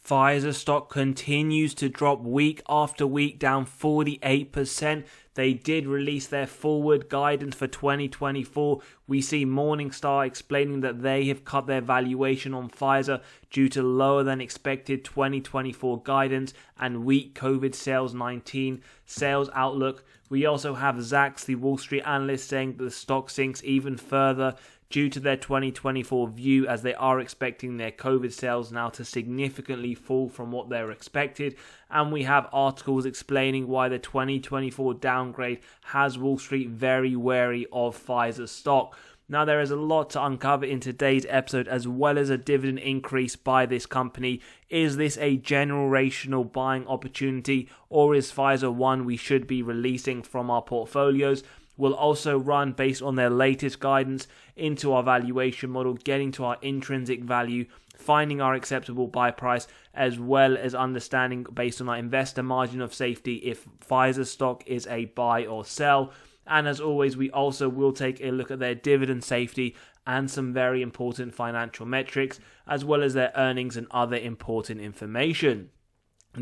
Pfizer stock continues to drop week after week, down 48%. They did release their forward guidance for 2024. We see Morningstar explaining that they have cut their valuation on Pfizer due to lower than expected 2024 guidance and weak COVID-19 sales outlook. We also have Zacks, the Wall Street analyst, saying that the stock sinks even further due to their 2024 view, as they are expecting their COVID sales now to significantly fall from what they were expected. And we have articles explaining why the 2024 downgrade has Wall Street very wary of Pfizer stock. Now, there is a lot to uncover in today's episode, as well as a dividend increase by this company. Is this a generational buying opportunity, or is Pfizer one we should be releasing from our portfolios? We'll also run, based on their latest guidance, into our valuation model, getting to our intrinsic value, finding our acceptable buy price, as well as understanding, based on our investor margin of safety, if Pfizer stock is a buy or sell. And as always, we also will take a look at their dividend safety and some very important financial metrics, as well as their earnings and other important information.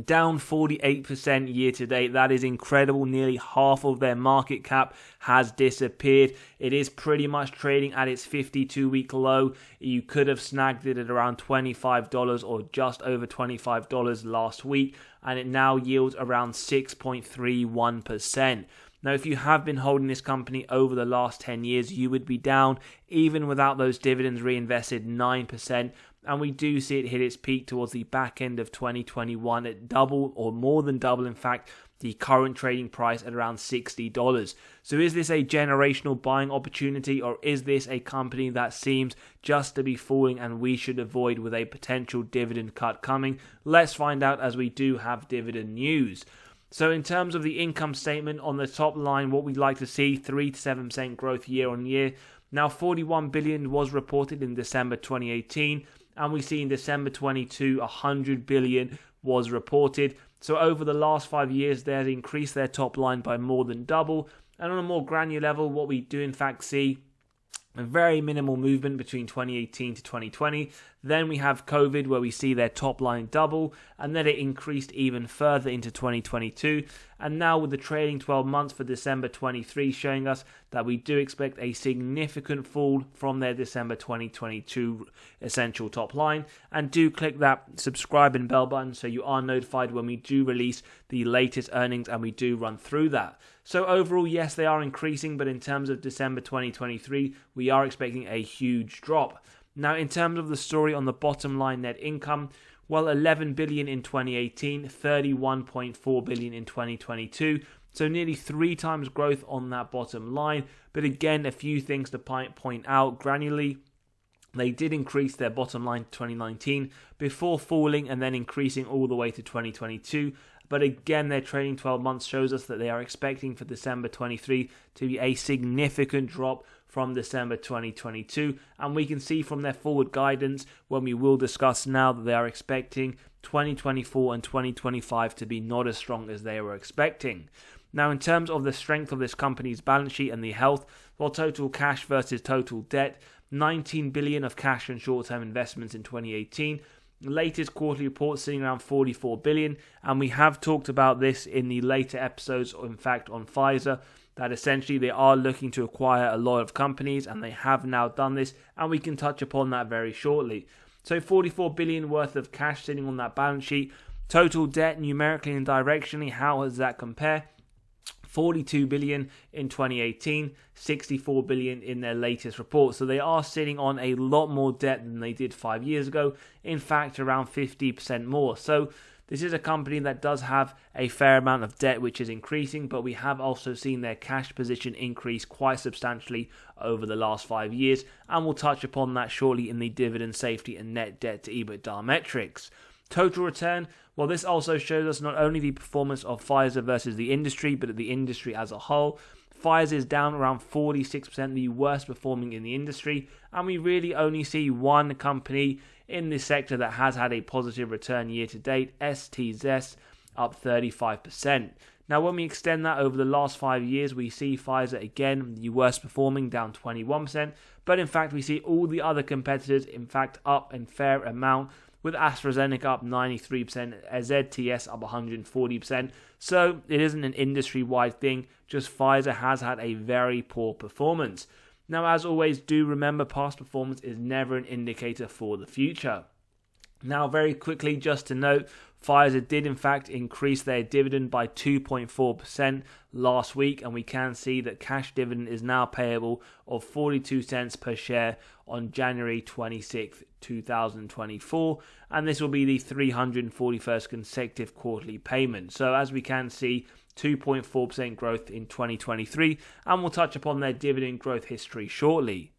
Down 48% year to date. That is incredible. Nearly half of their market cap has disappeared. It is pretty much trading at its 52-week low. You could have snagged it at around $25 or just over $25 last week, and it now yields around 6.31%. Now, if you have been holding this company over the last 10 years, you would be down, even without those dividends reinvested, 9%. And we do see it hit its peak towards the back end of 2021 at double, or more than double, in fact, the current trading price at around $60. So is this a generational buying opportunity, or is this a company that seems just to be falling and we should avoid with a potential dividend cut coming? Let's find out, as we do have dividend news. So in terms of the income statement, on the top line, what we'd like to see, 3 to 7% growth year on year. Now, 41 billion was reported in December 2018. And we see in December 22, 100 billion was reported. So over the last 5 years, they have increased their top line by more than double. And on a more granular level, what we do in fact see a very minimal movement between 2018 to 2020. Then we have COVID, where we see their top line double, and then it increased even further into 2022. And now with the trailing 12 months for December 23 showing us that we do expect a significant fall from their December 2022 essential top line. And do click that subscribe and bell button so you are notified when we do release the latest earnings and we do run through that. So overall, yes, they are increasing, but in terms of December 2023, we are expecting a huge drop. Now, in terms of the story on the bottom line net income, well, 11 billion in 2018, 31.4 billion in 2022. So nearly 3 times growth on that bottom line. But again, a few things to point out granularly. They did increase their bottom line to 2019 before falling and then increasing all the way to 2022. But again, their trailing 12 months shows us that they are expecting for December 23 to be a significant drop from December 2022. And we can see from their forward guidance, when we will discuss now, that they are expecting 2024 and 2025 to be not as strong as they were expecting. Now, in terms of the strength of this company's balance sheet and the health, well, total cash versus total debt, 19 billion of cash and short-term investments in 2018. Latest quarterly report sitting around 44 billion, and we have talked about this in the later episodes, in fact, on Pfizer, that essentially they are looking to acquire a lot of companies, and they have now done this, and we can touch upon that very shortly. So 44 billion worth of cash sitting on that balance sheet. Total debt, numerically and directionally, how does that compare? 42 billion in 2018, 64 billion in their latest report. So they are sitting on a lot more debt than they did 5 years ago. In fact, around 50% more. So this is a company that does have a fair amount of debt, which is increasing, but we have also seen their cash position increase quite substantially over the last 5 years. And we'll touch upon that shortly in the dividend safety and net debt to EBITDA metrics. Total return, well, this also shows us not only the performance of Pfizer versus the industry, but the industry as a whole. Pfizer is down around 46%, the worst performing in the industry, and we really only see one company in this sector that has had a positive return year to date, STZ, up 35%. Now, when we extend that over the last 5 years, we see Pfizer again, the worst performing, down 21%, but in fact we see all the other competitors, in fact, up a fair amount, with AstraZeneca up 93%, ZTS up 140%. So it isn't an industry-wide thing, just Pfizer has had a very poor performance. Now, as always, do remember past performance is never an indicator for the future. Now, very quickly, just to note, Pfizer did in fact increase their dividend by 2.4% last week, and we can see that cash dividend is now payable of 42 cents per share on January 26th, 2024, and this will be the 341st consecutive quarterly payment. So as we can see, 2.4% growth in 2023, and we'll touch upon their dividend growth history shortly.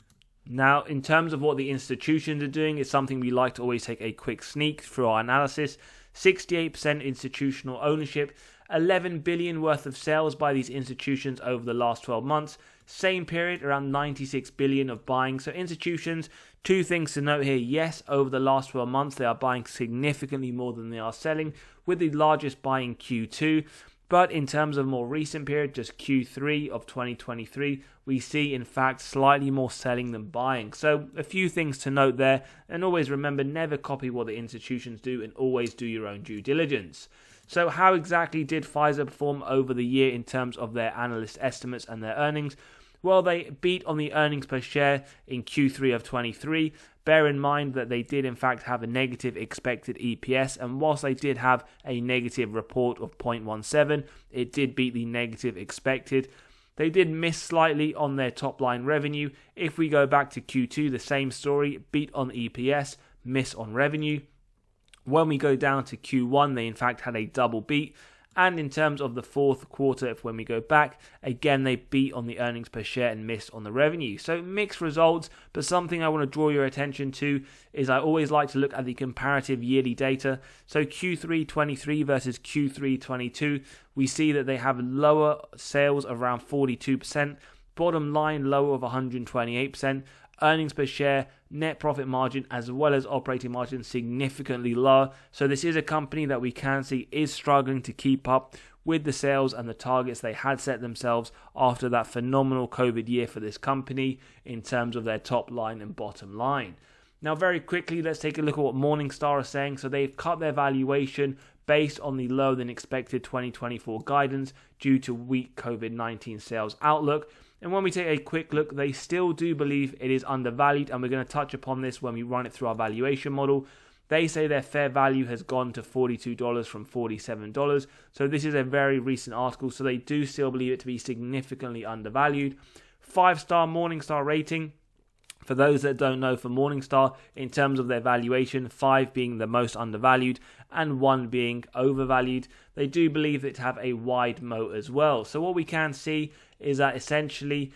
Now, in terms of what the institutions are doing, it's something we like to always take a quick sneak through our analysis. 68% institutional ownership, 11 billion worth of sales by these institutions over the last 12 months. Same period, around 96 billion of buying. So institutions, two things to note here. Yes, over the last 12 months, they are buying significantly more than they are selling, with the largest buy in Q2. But in terms of more recent period, just Q3 of 2023, we see in fact slightly more selling than buying. So a few things to note there, and always remember, never copy what the institutions do and always do your own due diligence. So how exactly did Pfizer perform over the year in terms of their analyst estimates and their earnings? Well, they beat on the earnings per share in Q3 of 23. Bear in mind that they did in fact have a negative expected EPS, and whilst they did have a negative report of 0.17, it did beat the negative expected. They did miss slightly on their top line revenue. If we go back to Q2, the same story, beat on EPS, miss on revenue. When we go down to Q1, they in fact had a double beat. And in terms of the fourth quarter, when we go back, again, they beat on the earnings per share and missed on the revenue. So mixed results, but something I want to draw your attention to is I always like to look at the comparative yearly data. So Q3 23 versus Q3 22, we see that they have lower sales of around 42%, bottom line lower of 128%, earnings per share, net profit margin, as well as operating margin significantly lower. So this is a company that we can see is struggling to keep up with the sales and the targets they had set themselves after that phenomenal COVID year for this company in terms of their top line and bottom line. Now, very quickly, let's take a look at what Morningstar are saying. So they've cut their valuation based on the lower than expected 2024 guidance due to weak COVID-19 sales outlook. And when we take a quick look, they still do believe it is undervalued, and we're going to touch upon this when we run it through our valuation model. They say their fair value has gone to $42 from $47. So this is a very recent article, so they do still believe it to be significantly undervalued. 5-star Morningstar rating. For those that don't know, for Morningstar, in terms of their valuation, 5 being the most undervalued and 1 being overvalued, they do believe it to have a wide moat as well. So what we can see is that essentially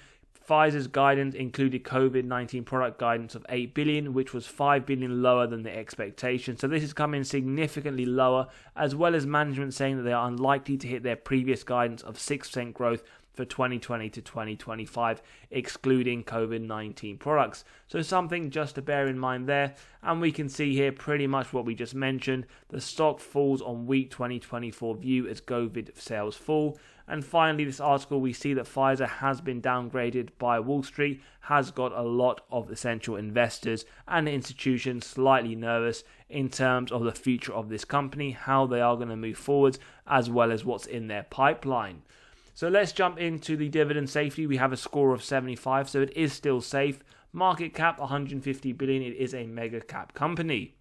Pfizer's guidance included COVID-19 product guidance of $8 billion, which was $5 billion lower than the expectation. So this has come in significantly lower, as well as management saying that they are unlikely to hit their previous guidance of 6% growth for 2020 to 2025, excluding COVID-19 products. So something just to bear in mind there. And we can see here pretty much what we just mentioned. The stock falls on weak 2024 view as COVID sales fall. And finally, this article, we see that Pfizer has been downgraded by Wall Street, has got a lot of essential investors and institutions slightly nervous in terms of the future of this company, how they are going to move forwards, as well as what's in their pipeline. So let's jump into the dividend safety. We have a score of 75, so it is still safe. Market cap 150 billion. It is a mega cap company.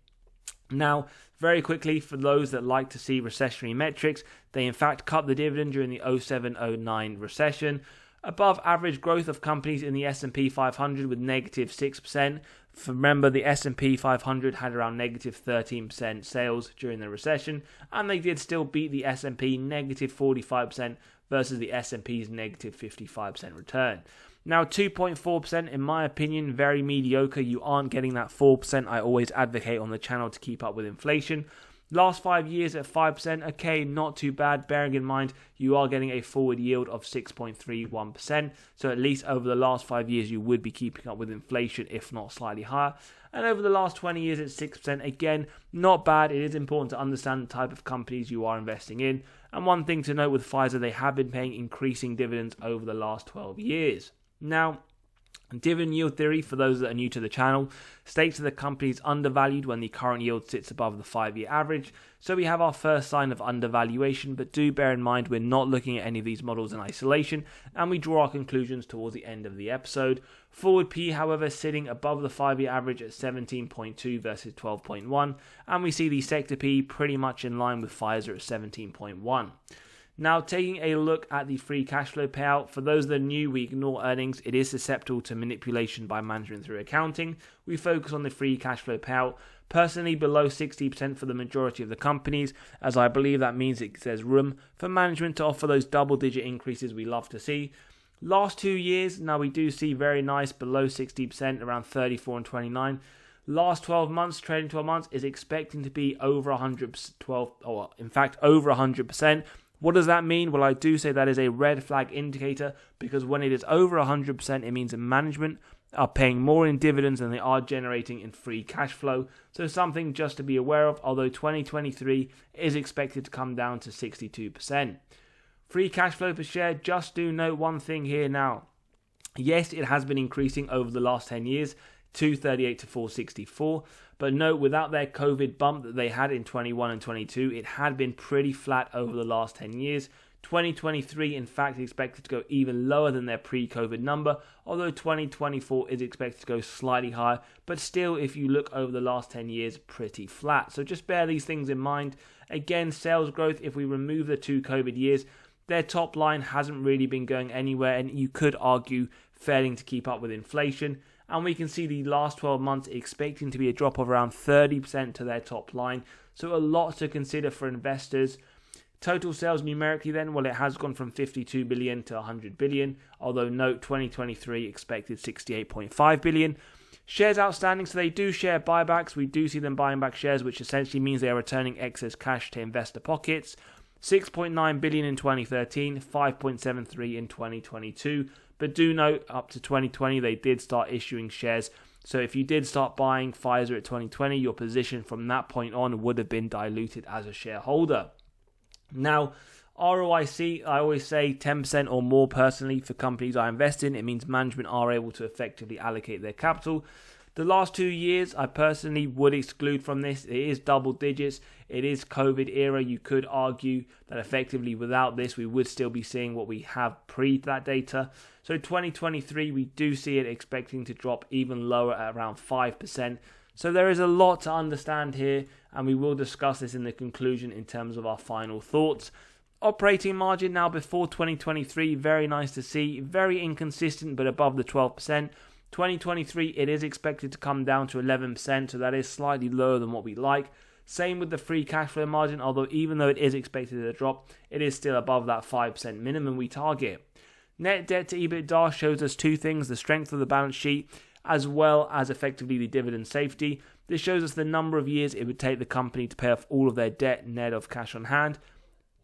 Now, very quickly, for those that like to see recessionary metrics, they in fact cut the dividend during the 07-09 recession. Above average growth of companies in the S&P 500 with negative 6%. Remember, the S&P 500 had around negative 13% sales during the recession, and they did still beat the S&P negative 45% versus the S&P's negative 55% return. Now, 2.4%, in my opinion, very mediocre. You aren't getting that 4% I always advocate on the channel to keep up with inflation. Last 5 years at 5%, okay, not too bad, bearing in mind you are getting a forward yield of 6.31%. So at least over the last 5 years, you would be keeping up with inflation, if not slightly higher. And over the last 20 years at 6%, again, not bad. It is important to understand the type of companies you are investing in. And one thing to note with Pfizer, they have been paying increasing dividends over the last 12 years. Now, Dividend yield theory, for those that are new to the channel, states that the company is undervalued when the current yield sits above the 5-year average. So we have our first sign of undervaluation, but do bear in mind we're not looking at any of these models in isolation, and we draw our conclusions towards the end of the episode. Forward P, however, sitting above the 5-year average at 17.2 versus 12.1, and we see the sector P pretty much in line with Pfizer at 17.1. Now, taking a look at the free cash flow payout, for those that are new, we ignore earnings. It is susceptible to manipulation by management through accounting. We focus on the free cash flow payout. Personally, below 60% for the majority of the companies, as I believe that means there's room for management to offer those double-digit increases we love to see. Last 2 years, now we do see very nice below 60%, around 34 and 29. Last 12 months, trading 12 months, is expecting to be over 100%. What does that mean? Well, I do say that is a red flag indicator, because when it is over 100%, it means that management are paying more in dividends than they are generating in free cash flow. So something just to be aware of, although 2023 is expected to come down to 62%. Free cash flow per share, just do note one thing here now. Yes, it has been increasing over the last 10 years, 238 to 464, but note, without their COVID bump that they had in 21 and 22, it had been pretty flat over the last 10 years. 2023, in fact, is expected to go even lower than their pre-COVID number, although 2024 is expected to go slightly higher, but still, if you look over the last 10 years, pretty flat. So just bear these things in mind. Again, sales growth, if we remove the 2 COVID years, their top line hasn't really been going anywhere, and you could argue failing to keep up with inflation. And we can see the last 12 months expecting to be a drop of around 30% to their top line. So a lot to consider for investors. Total sales numerically then, well, it has gone from 52 billion to 100 billion, although note 2023 expected 68.5 billion. Shares outstanding, so they do share buybacks. We do see them buying back shares, which essentially means they are returning excess cash to investor pockets. 6.9 billion in 2013, 5.73 in 2022. But do note, up to 2020, they did start issuing shares. So if you did start buying Pfizer at 2020, your position from that point on would have been diluted as a shareholder. Now, ROIC, I always say 10% or more personally for companies I invest in. It means management are able to effectively allocate their capital. The last 2 years, I personally would exclude from this. It is double digits. It is COVID era. You could argue that effectively without this, we would still be seeing what we have pre that data. So 2023, we do see it expecting to drop even lower at around 5%. So there is a lot to understand here, and we will discuss this in the conclusion in terms of our final thoughts. Operating margin now before 2023, very nice to see. Very inconsistent, but above the 12%. 2023, it is expected to come down to 11%, so that is slightly lower than what we like. Same with the free cash flow margin, although even though it is expected to drop, it is still above that 5% minimum we target. Net debt to EBITDA shows us two things: the strength of the balance sheet, as well as effectively the dividend safety. This shows us the number of years it would take the company to pay off all of their debt net of cash on hand.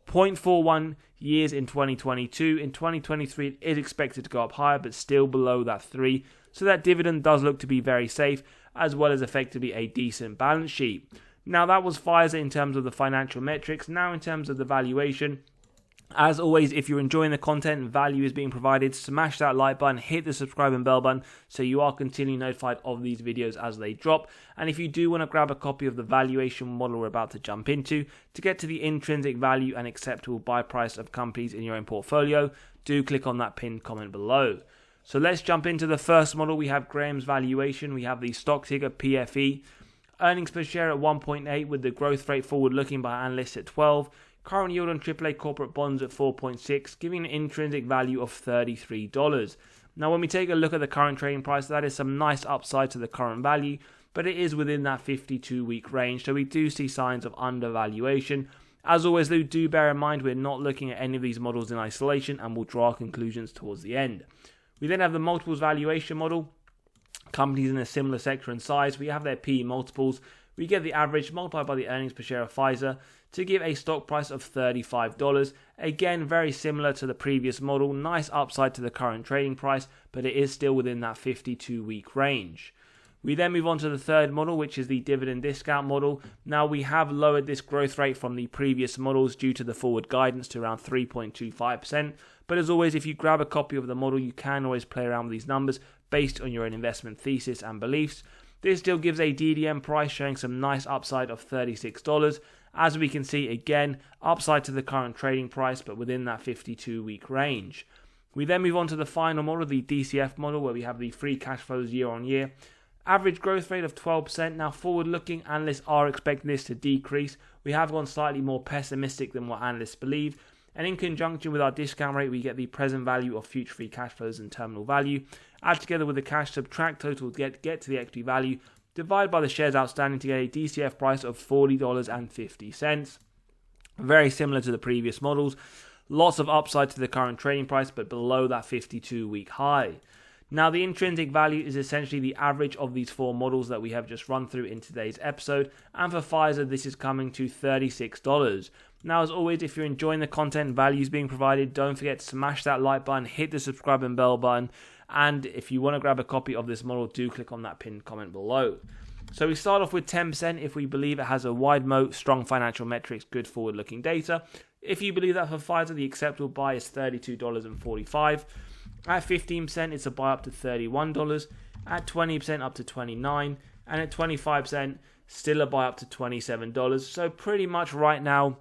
0.41 years in 2022. In 2023, it is expected to go up higher, but still below that 3. So that dividend does look to be very safe, as well as effectively a decent balance sheet. Now, that was Pfizer in terms of the financial metrics. Now, in terms of the valuation, as always, if you're enjoying the content and value is being provided, smash that like button, hit the subscribe and bell button so you are continually notified of these videos as they drop. And if you do want to grab a copy of the valuation model we're about to jump into to get to the intrinsic value and acceptable buy price of companies in your own portfolio, do click on that pinned comment below. So let's jump into the first model. We have Graham's valuation. We have the stock ticker PFE. Earnings per share at 1.8 with the growth rate forward looking by analysts at 12. Current yield on AAA corporate bonds at 4.6, giving an intrinsic value of $33. Now, when we take a look at the current trading price, that is some nice upside to the current value, but it is within that 52-week range, so we do see signs of undervaluation. As always, though, do bear in mind we're not looking at any of these models in isolation, and we'll draw our conclusions towards the end. We then have the multiples valuation model. Companies in a similar sector and size, we have their PE multiples. We get the average multiplied by the earnings per share of Pfizer to give a stock price of $35. Again, very similar to the previous model. Nice upside to the current trading price, but it is still within that 52-week range. We then move on to the third model, which is the dividend discount model. Now, we have lowered this growth rate from the previous models due to the forward guidance to around 3.25%. But as always, if you grab a copy of the model, you can always play around with these numbers. based on your own investment thesis and beliefs. This still gives a DDM price showing some nice upside of $36. As we can see, again, upside to the current trading price, but within that 52-week range. We then move on to the final model, the DCF model, where we have the free cash flows year on year. Average growth rate of 12%. Now, forward-looking, analysts are expecting this to decrease. We have gone slightly more pessimistic than what analysts believe. And in conjunction with our discount rate, we get the present value of future free cash flows and terminal value. Add together with the cash, subtract total to get to the equity value. Divide by the shares outstanding to get a DCF price of $40.50. Very similar to the previous models. Lots of upside to the current trading price, but below that 52-week high. Now, the intrinsic value is essentially the average of these four models that we have just run through in today's episode. And for Pfizer, this is coming to $36. Now, as always, if you're enjoying the content and values being provided, don't forget to smash that like button, hit the subscribe and bell button. And if you want to grab a copy of this model, do click on that pinned comment below. So we start off with 10% if we believe it has a wide moat, strong financial metrics, good forward-looking data. If you believe that for Pfizer, the acceptable buy is $32.45. At 15%, it's a buy up to $31. At 20%, up to $29. And at 25%, still a buy up to $27. So pretty much right now,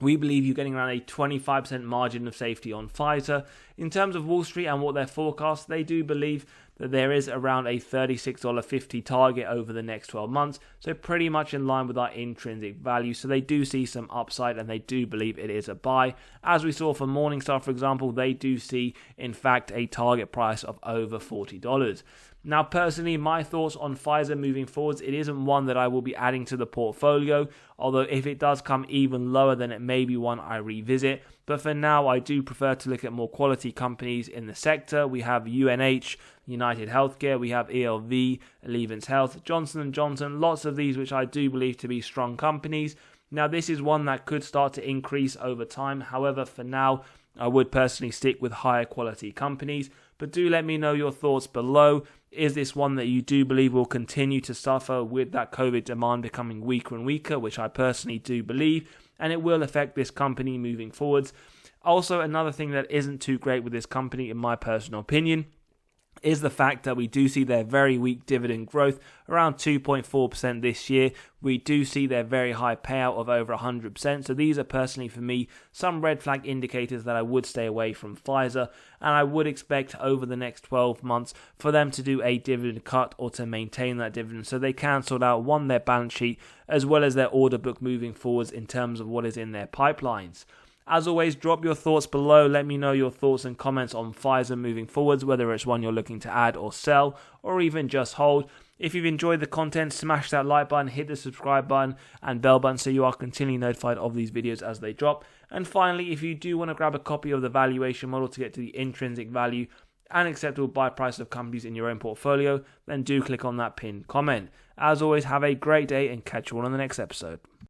we believe you're getting around a 25% margin of safety on Pfizer. In terms of Wall Street and what their forecast, they do believe that there is around a $36.50 target over the next 12 months. So pretty much in line with our intrinsic value. So they do see some upside and they do believe it is a buy. As we saw for Morningstar, for example, they do see, in fact, a target price of over $40. Now, personally, my thoughts on Pfizer moving forwards, it isn't one that I will be adding to the portfolio, although if it does come even lower, then it may be one I revisit. But for now, I do prefer to look at more quality companies in the sector. We have UNH, United Healthcare, we have ELV, Allegiance Health, Johnson & Johnson, lots of these which I do believe to be strong companies. Now, this is one that could start to increase over time. However, for now, I would personally stick with higher quality companies. But do let me know your thoughts below. Is this one that you do believe will continue to suffer with that COVID demand becoming weaker and weaker, which I personally do believe, and it will affect this company moving forwards. Also, another thing that isn't too great with this company, in my personal opinion, is the fact that we do see their very weak dividend growth, around 2.4% this year. We do see their very high payout of over 100%. So these are personally for me some red flag indicators that I would stay away from Pfizer, and I would expect over the next 12 months for them to do a dividend cut or to maintain that dividend so they can sort out their balance sheet as well as their order book moving forwards in terms of what is in their pipelines. As always, drop your thoughts below. Let me know your thoughts and comments on Pfizer moving forwards, whether it's one you're looking to add or sell, or even just hold. If you've enjoyed the content, smash that like button, hit the subscribe button and bell button so you are continually notified of these videos as they drop. And finally, if you do want to grab a copy of the valuation model to get to the intrinsic value and acceptable buy price of companies in your own portfolio, then do click on that pinned comment. As always, have a great day and catch you all on the next episode.